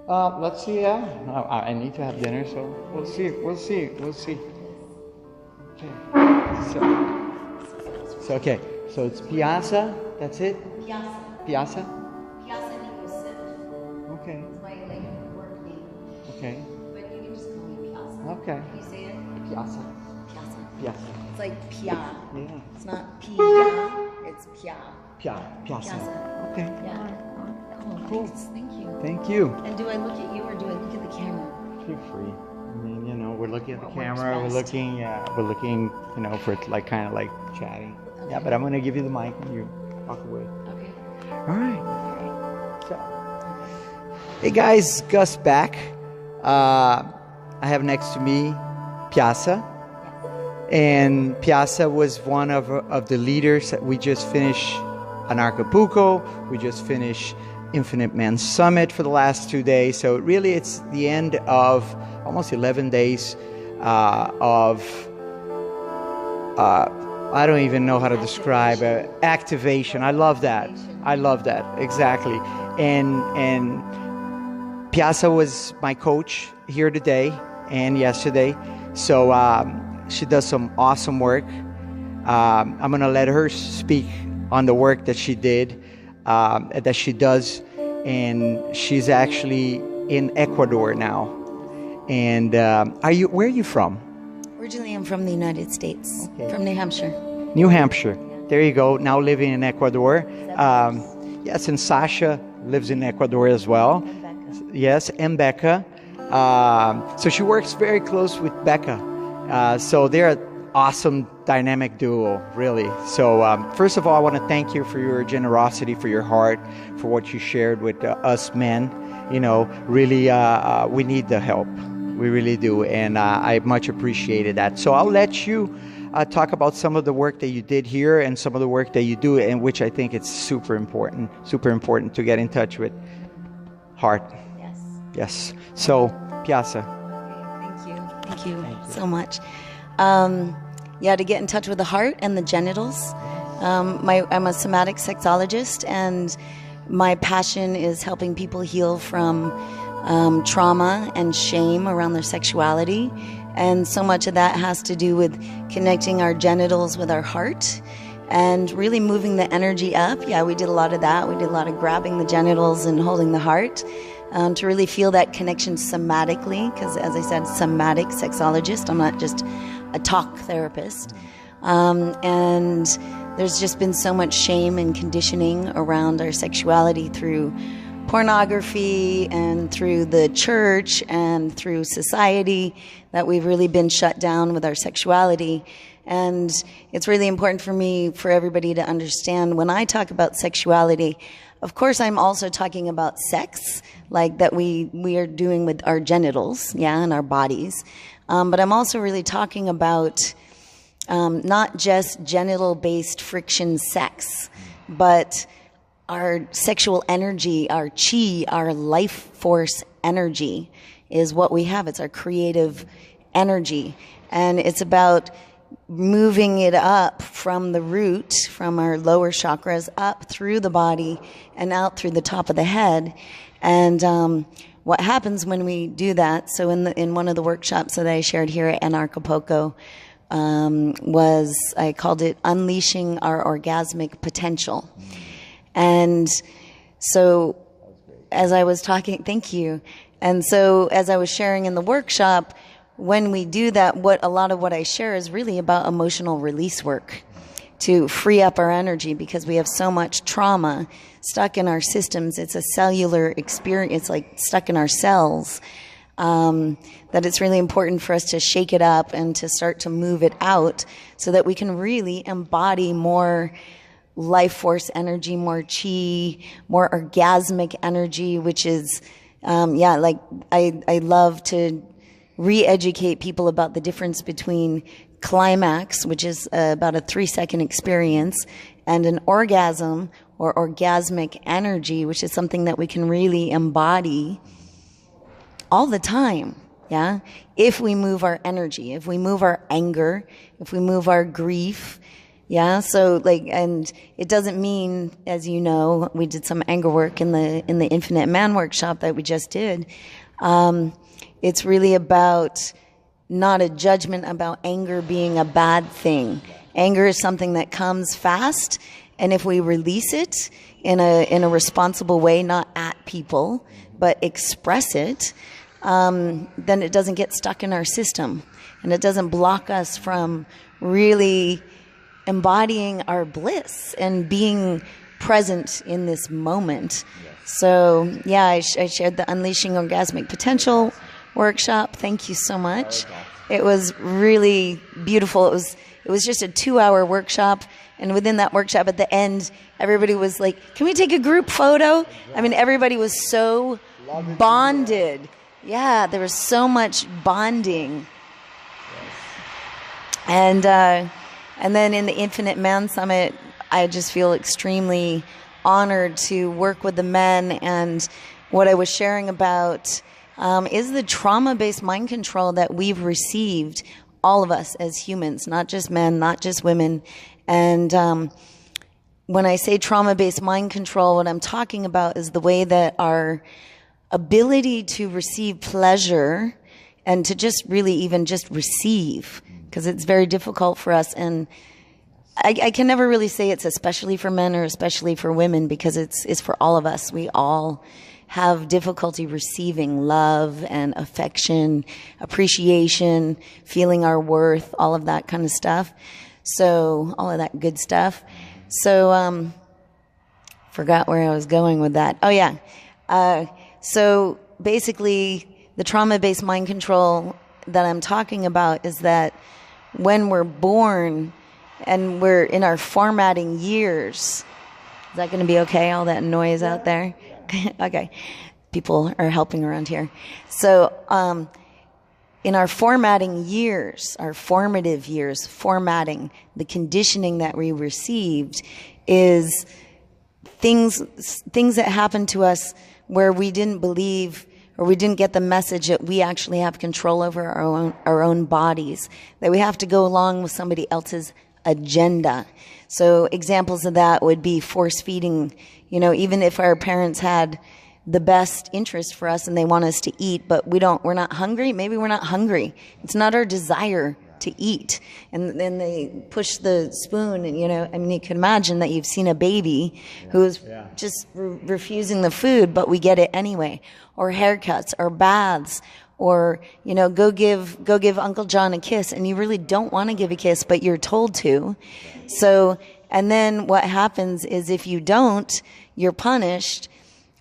Let's see. Yeah, I need to have dinner, so we'll see. We'll see. We'll see. Okay. So okay. So it's Piazza. That's it. Pyasa. Piazza. Pyasa Neko Siff. Okay. It's my work name. Okay. But you can just call me Pyasa. Okay. Can you say it? Piazza. Pyasa. Piazza. It's like Pia. Yeah. It's not Pia. It's Pia. Piazza. Pyasa. Okay. Yeah. Cool. Thanks. Thank you. Thank you. And do I look at you or do I look at the camera? Feel free. I mean, you know, we're looking at the What works camera. We're best. looking, you know, for like kind of like chatting. Yeah, but I'm gonna give you the mic and you walk away. Okay. All right. So, hey guys, Gus back. I have next to me Piazza, and Piazza was one of the leaders that we just finished Anarchapulco. We just finished Infinite Man Summit for the last 2 days. So really, it's the end of almost 11 days of I don't even know how to describe activation. I love that. I love that exactly. And Piazza was my coach here today and yesterday. So she does some awesome work. I'm gonna let her speak on the work that she did, that she does, and she's actually in Ecuador now. And where are you from? Originally, I'm from the United States, from New Hampshire. New Hampshire. There you go. Now living in Ecuador. Yes, and Sasha lives in Ecuador as well. And Becca. Yes, and Becca. So she works very close with Becca. So they're an awesome dynamic duo, really. So first of all, I want to thank you for your generosity, for your heart, for what you shared with us men. You know, really, we need the help. We really do, and I much appreciated that. So I'll let you talk about some of the work that you did here and some of the work that you do, and which I think it's super important to get in touch with heart. Yes. Yes. So, Piazza. Okay, thank you so much. To get in touch with the heart and the genitals. I'm a somatic sexologist, and my passion is helping people heal from trauma and shame around their sexuality. And so much of that has to do with connecting our genitals with our heart and really moving the energy up. Yeah, we did a lot of that. We did a lot of grabbing the genitals and holding the heart to really feel that connection somatically. Because as I said, somatic sexologist, I'm not just a talk therapist. And there's just been so much shame and conditioning around our sexuality through pornography and through the church and through society that we've really been shut down with our sexuality. And it's really important for me, for everybody to understand when I talk about sexuality, of course I'm also talking about sex, like that we are doing with our genitals, and our bodies. But I'm also really talking about not just genital-based friction sex, but our sexual energy, our chi, our life force energy is what we have. It's our creative energy. And it's about moving it up from the root, from our lower chakras, up through the body and out through the top of the head. And what happens when we do that, so in one of the workshops that I shared here at Anarchapulco, I called it Unleashing Our Orgasmic Potential. And so as I was talking, thank you. And so as I was sharing in the workshop, when we do that, a lot of what I share is really about emotional release work to free up our energy, because we have so much trauma stuck in our systems. It's a cellular experience. It's like stuck in our cells, that it's really important for us to shake it up and to start to move it out so that we can really embody more life force energy, more chi, more orgasmic energy, which is, I love to re-educate people about the difference between climax, which is about a 3-second experience, and an orgasm or orgasmic energy, which is something that we can really embody all the time. Yeah. If we move our energy, if we move our anger, if we move our grief, Yeah, so like, and it doesn't mean, as you know, we did some anger work in the Infinite Man workshop that we just did. It's really about not a judgment about anger being a bad thing. Anger is something that comes fast, and if we release it in a responsible way, not at people, but express it, then it doesn't get stuck in our system, and it doesn't block us from really embodying our bliss and being present in this moment. So yeah, I shared the Unleashing Orgasmic Potential workshop. Thank you so much. It was really beautiful. It was just a 2-hour workshop, and within that workshop at the end, everybody was like, "Can we take a group photo?" I mean, everybody was so bonded. Yeah, there was so much bonding. And then in the Infinite Man Summit, I just feel extremely honored to work with the men. And what I was sharing about is the trauma-based mind control that we've received, all of us as humans, not just men, not just women. And when I say trauma-based mind control, what I'm talking about is the way that our ability to receive pleasure and to just really even just receive, because it's very difficult for us. And I can never really say it's especially for men or especially for women, because it's for all of us. We all have difficulty receiving love and affection, appreciation, feeling our worth, all of that kind of stuff. So all of that good stuff. So forgot where I was going with that. Oh yeah. So basically the trauma-based mind control that I'm talking about is that when we're born and we're in our formatting years, is that going to be okay, all that noise out there? Okay. People are helping around here. So in our formatting years, our formative years, formatting, the conditioning that we received is things that happened to us where we didn't believe or we didn't get the message that we actually have control over our own bodies, that we have to go along with somebody else's agenda. So examples of that would be force feeding. You know, even if our parents had the best interest for us and they want us to eat, but we're not hungry. Maybe we're not hungry. It's not our desire to eat. And then they push the spoon and, you know, I mean, you can imagine that you've seen a baby who's just refusing the food, but we get it anyway. Or haircuts or baths, or, you know, go give Uncle John a kiss, and you really don't want to give a kiss, but you're told to. So, and then what happens is if you don't, you're punished.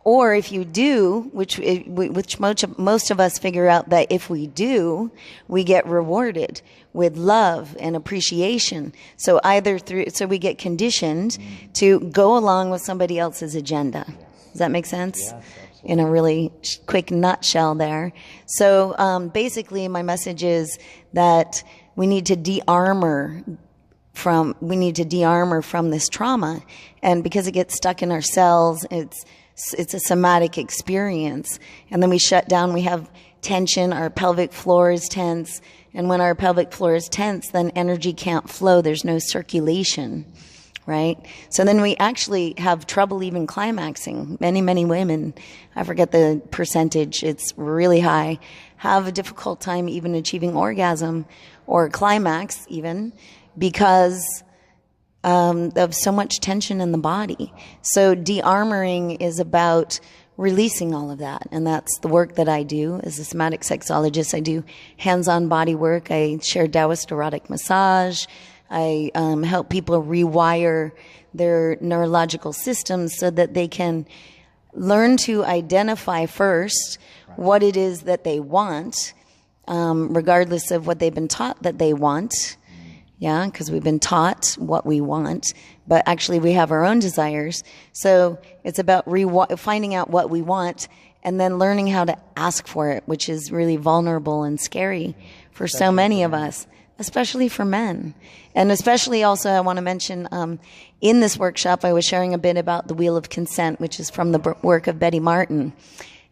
Or if you do, which most of us figure out that if we do, we get rewarded with love and appreciation. So so we get conditioned to go along with somebody else's agenda. Does that make sense? Yes, in a really quick nutshell there. So basically my message is that we need to de-armor from this trauma. And because it gets stuck in our cells, it's a somatic experience. And then we shut down, we have tension, our pelvic floor is tense. And when our pelvic floor is tense, then energy can't flow. There's no circulation, right? So then we actually have trouble even climaxing. Many, many women, I forget the percentage, it's really high, have a difficult time even achieving orgasm or climax even because of so much tension in the body. So de-armoring is about releasing all of that. And that's the work that I do as a somatic sexologist. I do hands-on body work. I share Taoist erotic massage. I help people rewire their neurological systems so that they can learn to identify first what it is that they want, regardless of what they've been taught that they want. Yeah, because we've been taught what we want, but actually we have our own desires. So it's about finding out what we want and then learning how to ask for it, which is really vulnerable and scary for so many of us, especially for men. And especially also I want to mention, in this workshop I was sharing a bit about the Wheel of Consent, which is from the work of Betty Martin.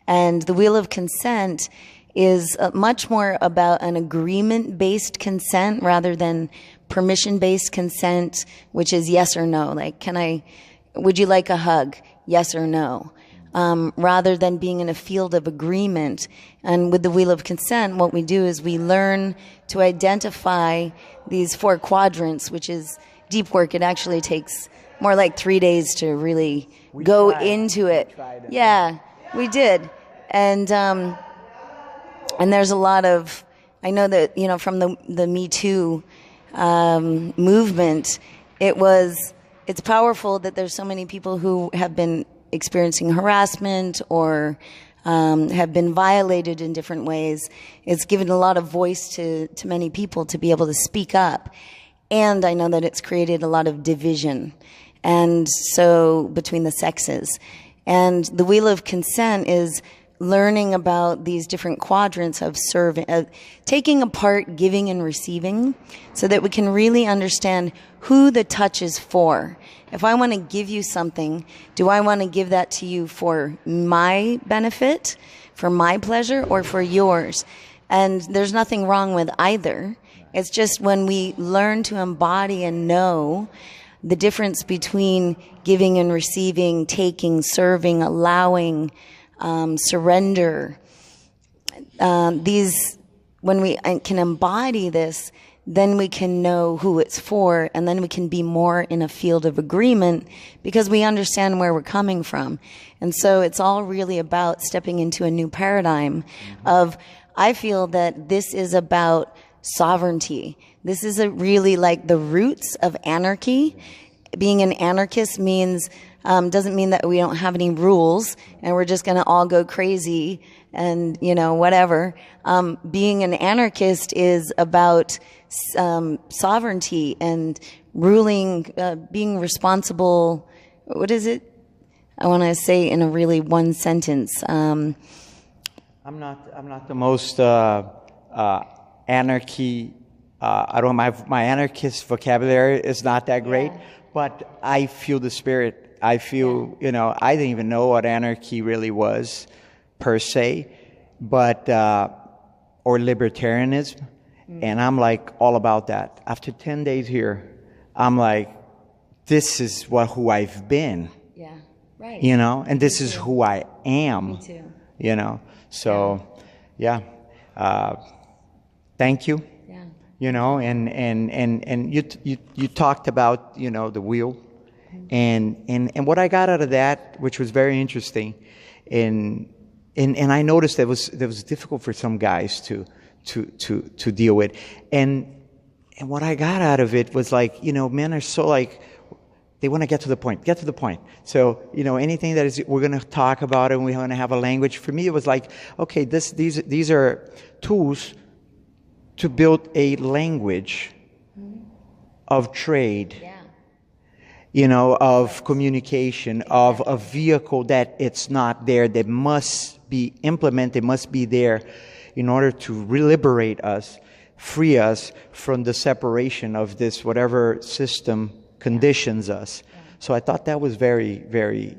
And the Wheel of Consent is much more about an agreement-based consent rather than permission-based consent, which is yes or no. Like, would you like a hug? Yes or no. Rather than being in a field of agreement. And with the Wheel of Consent, what we do is we learn to identify these 4 quadrants, which is deep work. It actually takes more like 3 days to really go into it. Yeah, we did. And there's a lot of, I know that, you know, from the Me Too movement, it's powerful that there's so many people who have been experiencing harassment or have been violated in different ways. It's given a lot of voice to many people to be able to speak up. And I know that it's created a lot of division, and so between the sexes. And the Wheel of Consent is learning about these different quadrants of taking apart giving and receiving, so that we can really understand who the touch is for. If I want to give you something, do I want to give that to you for my benefit, for my pleasure, or for yours? And there's nothing wrong with either. It's just when we learn to embody and know the difference between giving and receiving, taking, serving, allowing, surrender. When we can embody this, then we can know who it's for, and then we can be more in a field of agreement because we understand where we're coming from. And so it's all really about stepping into a new paradigm of, I feel that this is about sovereignty. This is really like the roots of anarchy. Being an anarchist means doesn't mean that we don't have any rules and we're just going to all go crazy and, you know, whatever. Being an anarchist is about sovereignty and ruling, being responsible. What is it? I want to say in a really one sentence. I'm not the most anarchy. I don't. My anarchist vocabulary is not that great, but I feel the spirit. I feel, you know, I didn't even know what anarchy really was, per se, but or libertarianism, and I'm like all about that. After 10 days here, I'm like, this is who I've been. Yeah, right. You know, and this is who I am. Me too. You know, so yeah. Thank you. Yeah. You know, and you talked about, you know, the wheel. And what I got out of that, which was very interesting, and I noticed that was difficult for some guys to deal with, and what I got out of it was like, you know, men are so like, they want to get to the point. So, you know, anything that is, we're going to talk about it and we're going to have a language. For me, it was like, okay, these are tools to build a language of trade. Yeah. You know, of communication, of a vehicle that it's not there, that must be implemented, must be there in order to liberate us, free us from the separation of this whatever system conditions us. So I thought that was very, very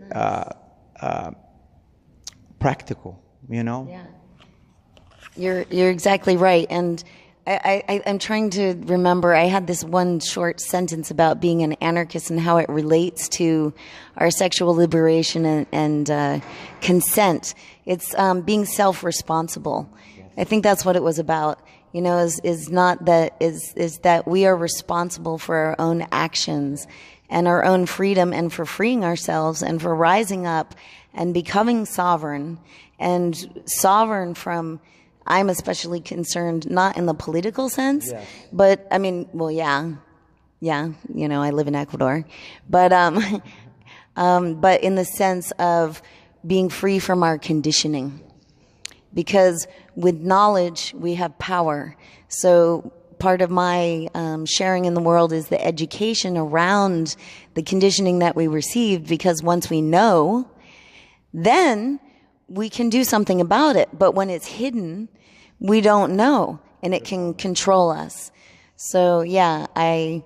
practical, you know? Yeah. You're exactly right. And I'm trying to remember, I had this one short sentence about being an anarchist and how it relates to our sexual liberation and consent. It's being self-responsible. I think that's what it was about. You know, is that we are responsible for our own actions and our own freedom, and for freeing ourselves and for rising up and becoming sovereign, and sovereign from, I'm especially concerned, not in the political sense, but I mean, well, yeah, you know, I live in Ecuador, but in the sense of being free from our conditioning, because with knowledge we have power. So part of my sharing in the world is the education around the conditioning that we received, because once we know, then we can do something about it. But when it's hidden, we don't know, and it can control us. So yeah, I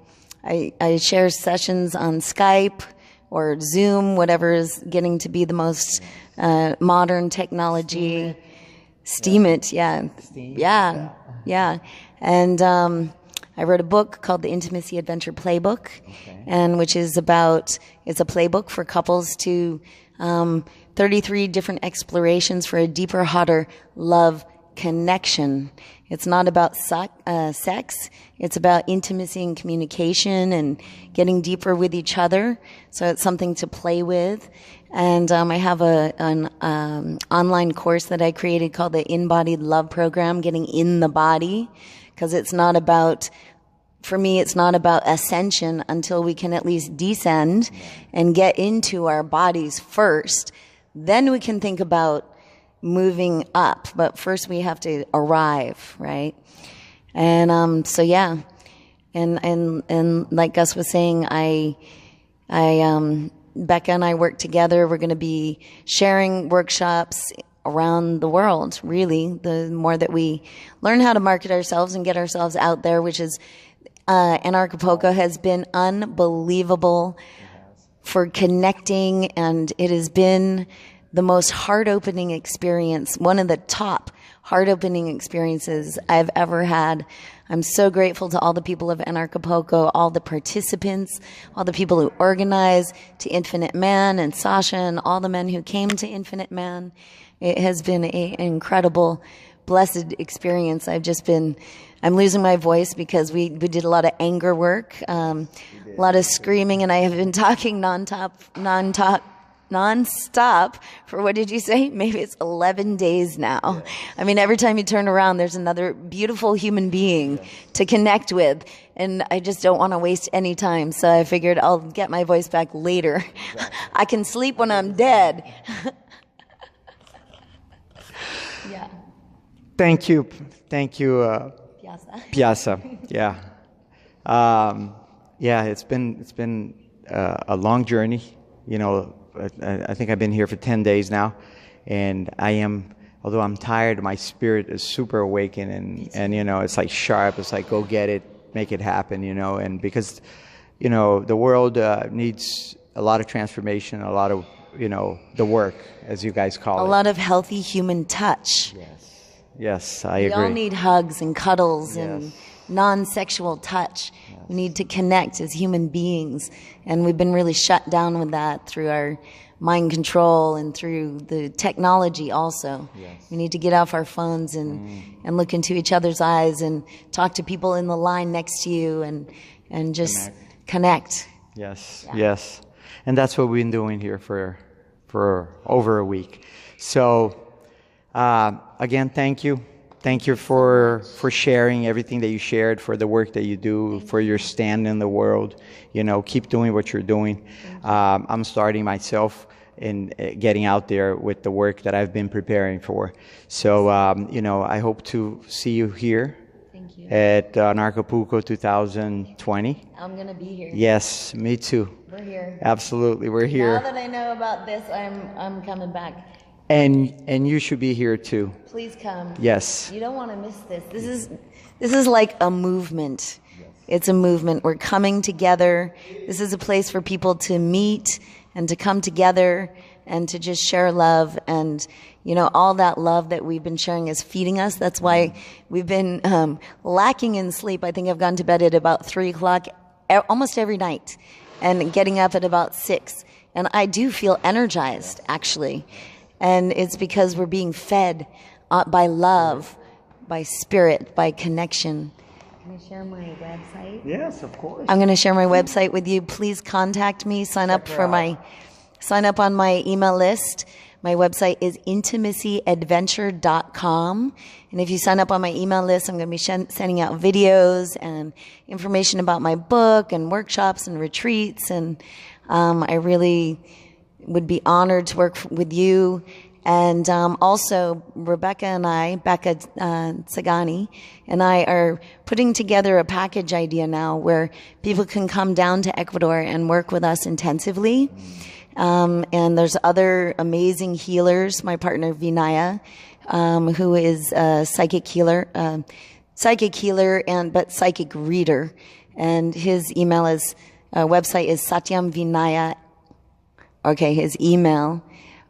share sessions on Skype or Zoom, whatever is getting to be the most modern technology. Steam it, yeah. And I wrote a book called the Intimacy Adventure Playbook, and which is it's a playbook for couples to 33 different explorations for a deeper, hotter love connection. It's not about sex. It's about intimacy and communication and getting deeper with each other. So it's something to play with. And I have an online course that I created called the Embodied Love Program, getting in the body, because it's not about, for me, it's not about ascension until we can at least descend and get into our bodies first. Then we can think about moving up, but first we have to arrive, right? And so yeah, and like Gus was saying, Becca and I work together. We're going to be sharing workshops around the world. Really, the more that we learn how to market ourselves and get ourselves out there, which is Anarchapulco has been unbelievable for connecting, and it has been the most heart-opening experience, one of the top heart-opening experiences I've ever had. I'm so grateful to all the people of Anarchapulco, all the participants, all the people who organize, to Infinite Man and Sasha and all the men who came to Infinite Man. It has been an incredible, blessed experience. I'm losing my voice because we did a lot of anger work, a lot of screaming, and I have been talking non-stop for, what did you say? Maybe it's 11 days now. I mean, every time you turn around, there's another beautiful human being to connect with. And I just don't want to waste any time. So I figured I'll get my voice back later. I can sleep when I'm dead. Yeah. Thank you. Pyasa. Yeah. Yeah, it's been a long journey, you know. I think I've been here for 10 days now, and although I'm tired, my spirit is super awakened, and you know, it's like sharp. It's like, go get it, make it happen, you know. And because, you know, the world needs a lot of transformation, a lot of, you know, the work, as you guys call it. A lot of healthy human touch. Yes, I agree. We all need hugs and cuddles and non-sexual touch. We need to connect as human beings, and we've been really shut down with that through our mind control and through the technology also. We need to get off our phones and look into each other's eyes and talk to people in the line next to you and just connect. Yes. And that's what we've been doing here for over a week. So again, thank you. Thank you for sharing everything that you shared, for the work that you do, for your stand in the world. You know, keep doing what you're doing. I'm starting myself in getting out there with the work that I've been preparing for. So, you know, I hope to see you here. Thank you. At Anarchapulco 2020. I'm going to be here. Yes, me too. We're here. Absolutely, we're here. Now that I know about this, I'm coming back. And you should be here too. Please come. Yes. You don't want to miss this. This is like a movement. It's a movement. We're coming together. This is a place for people to meet and to come together and to just share love. And, you know, all that love that we've been sharing is feeding us. That's why we've been lacking in sleep. I think I've gone to bed at about 3 o'clock almost every night and getting up at about 6. And I do feel energized, actually. And it's because we're being fed by love, by spirit, by connection. Can I share my website? Yes, of course. I'm going to share my website with you. Please contact me. Sign up on my email list. My website is intimacyadventure.com. And if you sign up on my email list, I'm going to be sending out videos and information about my book and workshops and retreats. And I really would be honored to work with you. And also, Becca Sagani and I are putting together a package idea now where people can come down to Ecuador and work with us intensively. And there's other amazing healers. My partner Vinaya, who is a psychic healer, but psychic reader. And his website is Satyam Vinaya. Okay, his email.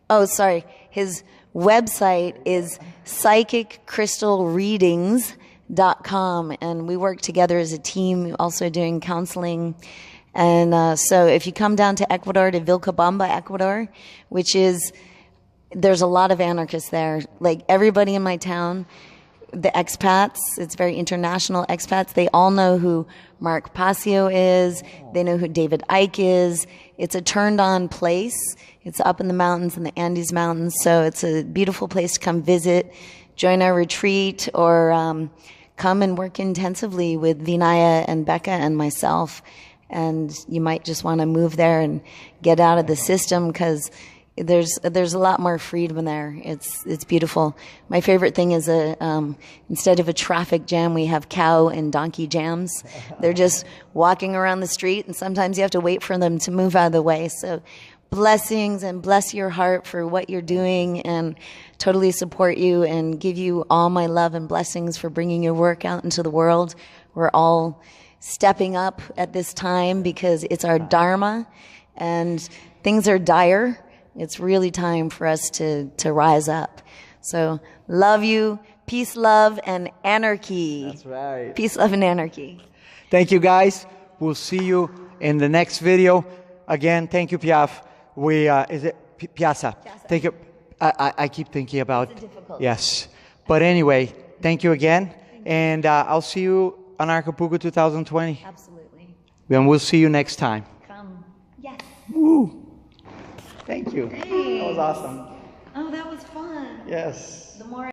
Oh, sorry. His website is psychiccrystalreadings.com. and we work together as a team, also doing counseling. And so if you come down to Ecuador, to Vilcabamba, Ecuador, there's a lot of anarchists there. Like everybody in my town, the expats, it's very international expats, they all know who Mark Passio is. They know who David Icke is. It's a turned-on place. It's up in the mountains, in the Andes Mountains, so it's a beautiful place to come visit, join our retreat, or come and work intensively with Vinaya and Becca and myself. And you might just want to move there and get out of the system, because there's a lot more freedom there. It's beautiful. My favorite thing is instead of a traffic jam, we have cow and donkey jams. They're just walking around the street, and sometimes you have to wait for them to move out of the way. So blessings, and bless your heart for what you're doing, and totally support you and give you all my love and blessings for bringing your work out into the world. We're all stepping up at this time because it's our dharma, and things are dire. It's really time for us to rise up. So love you. Peace, love, and anarchy. That's right. Peace, love, and anarchy. Thank you, guys. We'll see you in the next video. Again, thank you, Piaf. Is it Pyasa? Thank you. I keep thinking about. It's difficult. Yes. But anyway, thank you again. And I'll see you on Anarchapulco 2020. Absolutely. And we'll see you next time. Come. Yes. Woo. Thank you. Hey. That was awesome. Oh, that was fun. Yes. The more